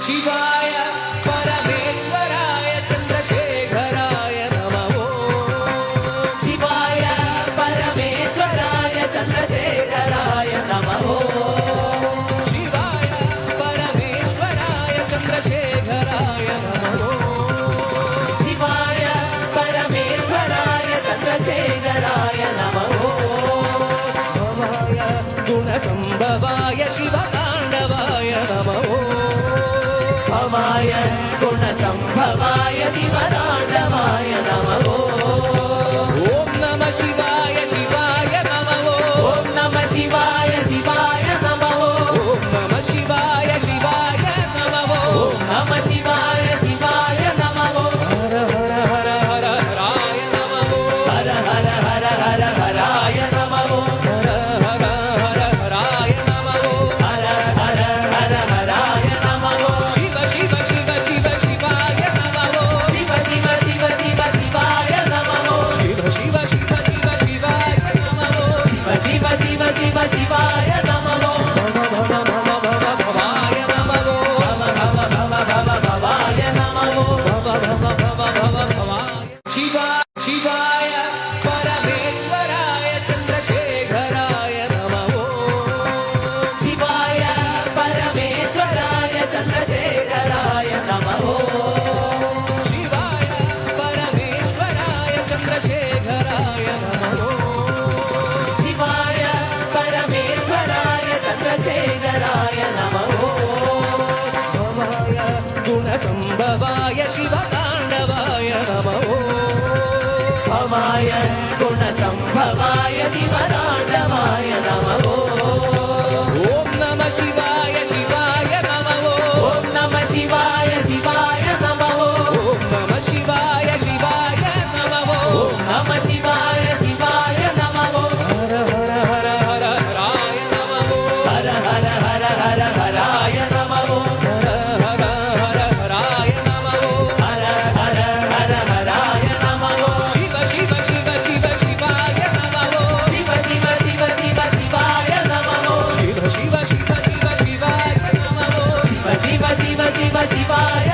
शिवाय परमेश्वराय चन्द्रशेखराय नमः शिवाय परमेश्वराय चन्द्रशेखराय नमः शिवाय परमेश्वराय चन्द्रशेखराय नमः शिवाय परमेश्वराय चन्द्रशेखराय नमः भवाय गुणसम्भवाय शिवताण्डवाय नमः भवाय गुणसम्भवाय शिवताण्डवाय नमः ॐ नमः शिवाय शिवाय नमः ॐ नमः शिवाय शिवाय नमः ॐ नमः शिवाय शिवाय नमः ॐ नमः शिवाय शिवाय नमः हर हर हर हर हराय नमः हर हर हर हर हराय नमः हर हर हर हराय नमः हर हर हर हराय नमः शिव शिव शिव शिव शिवाय नमः शिव शिव शिव शिव शिवाय नमः शिव शिव शिव शिव शिवाय नमः शिव शिव शिव शिव शिवाय नमः भव भव भव भव भवाय नमः भव भव भव भव भवाय नमः भव भव भव भव भवाय शिवाय परमेश्वराय चन्द्रशेखराय नमः शिवाय परमेश्वराय चन्द्रशेखराय नमः शिवाय परमेश्वराय चन्द्रशेखराय नमः शिवाय परमेश्वराय चन्द्रशेखराय नमः भवाय गुणसम्भवाय शिवताण्डवाय नमः भवाय गुणसम्भवाय शिवताण्डवाय नमः ॐ नमः शिवाय शिवाय नमः ॐ नमः शिवाय शिवाय नमः ॐ नमः शिवाय शिवाय नमः ॐ नमः शिवाय शिवाय नमः हर हर हर हर हराय नमः हर हर हर हर हराय नमः हर हर हर हराय नमः हर हर हर हराय नमः शिव शिव शिव शिव शिवाय नमः शिव शिव शिव शिव शिवाय नमः शिव शिव शिव शिव शिवाय नमः शिव शिव शिव शिव शिवाय